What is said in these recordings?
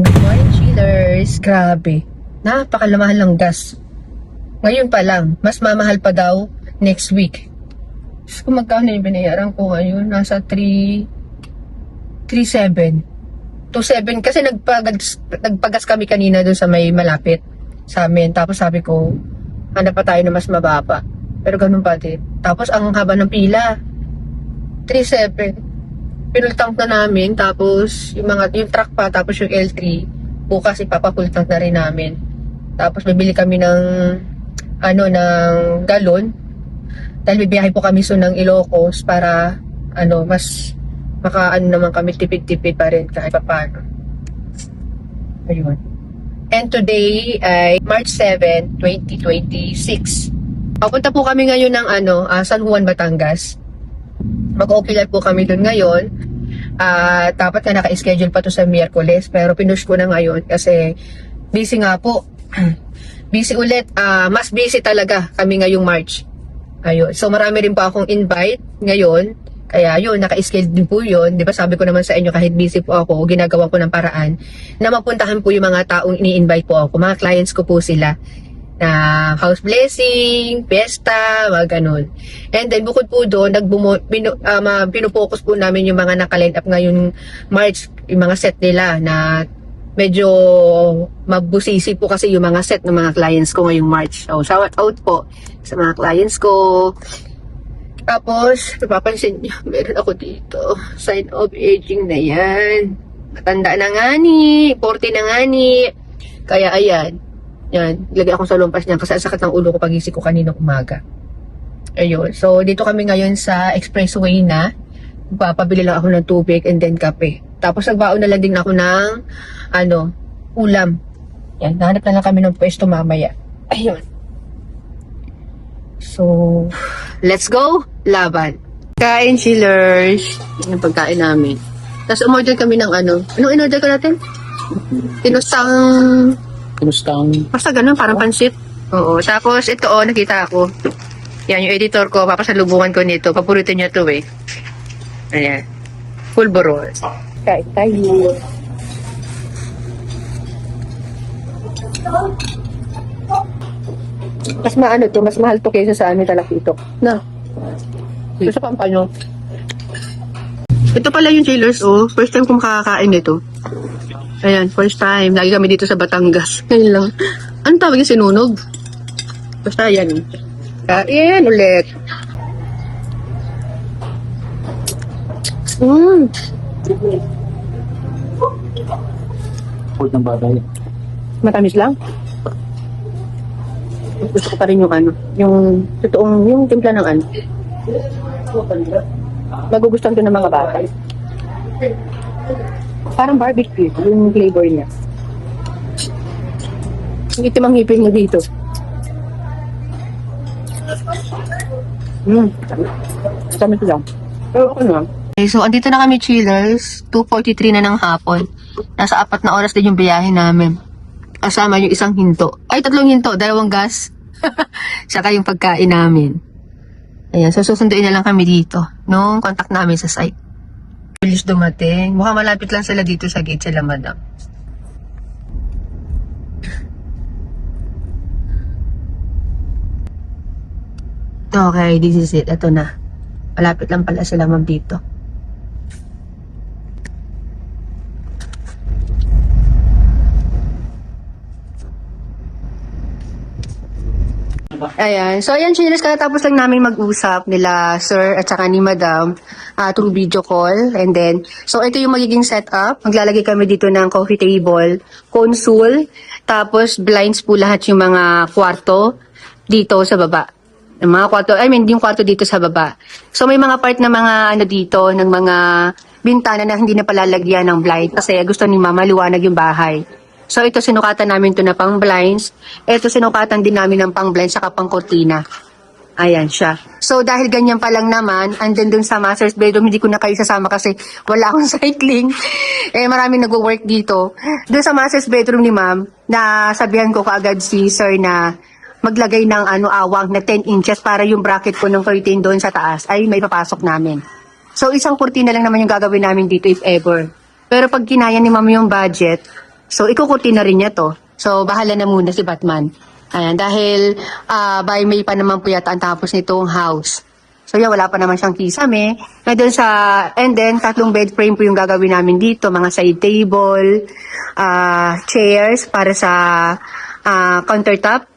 Good morning, chillers. Grabe. Napakalamahal ng gas. Ngayon pa lang, mas mamahal pa daw next week. So, kung magkano yung binayaran ko ngayon? Nasa 3.7. 2.7 kasi nagpagas kami kanina doon sa may malapit sa amin. Tapos sabi ko, hanap pa tayo na mas mababa. Pero ganun pa din. Tapos ang haba ng pila, 3.7. Pinultank na namin, tapos yung truck pa, tapos yung L3, bukas ipapapultank na rin namin. Tapos bibili kami ng galon, dahil bibiyahe po kami ng Ilocos para mas naman kami, tipid-tipid pa rin kahit paano. Ayun. And today ay March 7, 2026. Papunta po kami ngayon ng San Juan, Batangas. Mag-ocular po kami doon ngayon. Dapat na naka-schedule pa to sa Miyerkules, pero pinush ko na ngayon kasi busy nga po. Busy ulit. Mas busy talaga kami ngayong March. Ayun. So marami rin po akong invite ngayon. Kaya yun, naka-schedule din po yun. Di ba sabi ko naman sa inyo, kahit busy po ako, ginagawa ko ng paraan na mapuntahan po yung mga taong ini-invite po ako. Mga clients ko po sila. Na house blessing, fiesta, mga ganun. And then, bukod po doon, pinupokus po namin yung mga naka-line up ngayon March, yung mga set nila na medyo mabusisi po kasi yung mga set ng mga clients ko ngayong March. So, shout out po sa mga clients ko. Tapos, napapansin niyo, meron ako dito. Sign of aging na yan. Matanda na nga ni, 40 na nga ni. Kaya, ayan. Yan, ilagay ako sa lumpas niyan kasi ang sakit ng ulo ko pagising ko kaninang umaga. Ayun. So, dito kami ngayon sa expressway na. Papabili lang ako ng tubig and then kape. Tapos, nagbaon na lang din ako ng, ulam. Yan, nahanap na lang kami ng pwesto mamaya. Ayun. So, let's go! Laban. Kain, chillers. Yan ang pagkain namin. Tapos, umorder kami ng Anong in-order ko natin? Tinustang... Basta ganun, parang pansit. Oo. Tapos, ito nakita ko. Yan, yung editor ko, papasalubungan ko nito. Paborito niya to eh. Ayan. Pulboron. Kain tayo. Mas mas mahal to kaysa sa amin talakito. Na. Ito sa Pampano. Ito pala yung chillers, First time kong makakakain nito. Ayan, first time. Lagi kami dito sa Batangas. Ngayon lang. Ano tawag yung sinunog? Basta yan. Kain ulit. Port ng bagay. Matamis lang. Gusto ko pa rin yung totoong, yung timpla ng magugustuhan ko ng mga bata. Parang barbecue, yung flavor niya. Yung itim ang ngipin mo dito. Sabi ko lang. Pero okay na. Okay, so andito na kami, chillers. 2:43 na ng hapon. Nasa 4 na oras din yung biyahe namin. Kasama yung isang hinto. Ay, 3 hinto. 2 gas. Saka yung pagkain namin. Ayan, so susunduin na lang kami dito. Nung contact namin sa site. Bilis dumating. Mukhang malapit lang sila dito sa gate sila, madam. Okay, this is it. Ito na. Malapit lang pala sila, ma'am, dito. Ayan. So, ayan, chinelas, katapos lang namin mag-usap nila, sir, at saka ni madam, through video call. And then, so, ito yung magiging setup. Maglalagay kami dito ng coffee table, console, tapos blinds po lahat yung mga kwarto dito sa baba. Yung mga kwarto, yung kwarto dito sa baba. So, may mga part na mga, dito, ng mga bintana na hindi na palalagyan ng blind kasi gusto ni mama liwanag yung bahay. So, ito sinukatan namin to na pang blinds. Ito sinukatan din namin ng pang blinds saka pang kortina. Ayan siya. So, dahil ganyan pa lang naman, andun dun sa master's bedroom, hindi ko na kayo sasama kasi wala akong cycling. Maraming nag-work dito. Dun sa master's bedroom ni ma'am, nasabihan ko kaagad si sir na maglagay ng awang na 10 inches para yung bracket ko ng curtain doon sa taas ay may papasok namin. So, isang kurtina lang naman yung gagawin namin dito if ever. Pero pag kinaya ni ma'am yung budget, So, ikukutin na rin niya to. So, bahala na muna si Batman. Ayan, dahil by May pa naman po yata ang tapos nitong house. So, yan, wala pa naman siyang kisame. And then, 3 bed frame po yung gagawin namin dito. Mga side table, chairs para sa countertop.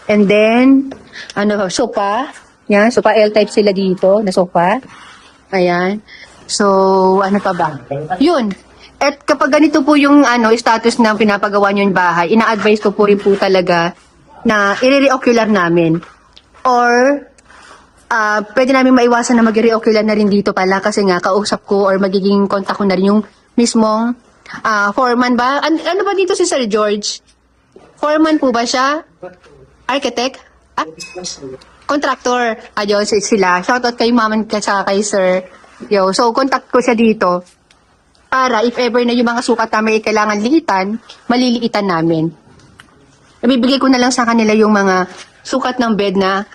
And then, sofa. Yan, sofa L-type sila dito, na sofa. Ayan. So, ano pa ba? Yun. At kapag ganito po yung status ng pinapagawa nyo yung bahay, ina-advise ko po rin po talaga na i-reocular namin. Or, pwede namin maiwasan na mag-reocular na rin dito pala kasi nga kausap ko or magiging contact ko na rin yung mismong foreman ba? Ano ba dito si Sir George? Foreman po ba siya? Architect? Contractor. Ayun, sila. Shoutout kay ma'am at kay sir. Yo, so contact ko siya dito para if ever na yung mga sukat na may kailangan liitan, maliliitan namin. Nabibigay ko na lang sa kanila yung mga sukat ng bed na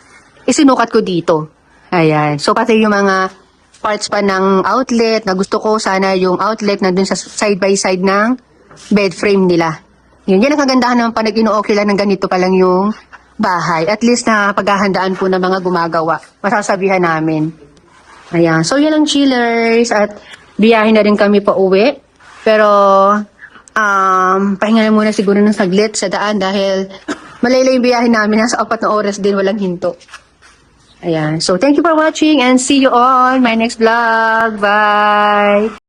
isinukat ko dito. Ayan. So, pati yung mga parts pa ng outlet na gusto ko, sana yung outlet na dun sa side by side ng bed frame nila. Yun. Yan ang kagandahan naman pa nag-ino-okay lang ng ganito pa lang yung bahay. At least na paghahandaan po ng mga gumagawa. Masasabihan namin. Ayan. So, yan ang chillers. At biyahe na rin kami pa uwi. Pero, pahinga na muna siguro ng saglit sa daan dahil malaylay yung biyahe namin. Nasa 4 na oras din, walang hinto. Ayan. So, thank you for watching and see you on my next vlog. Bye!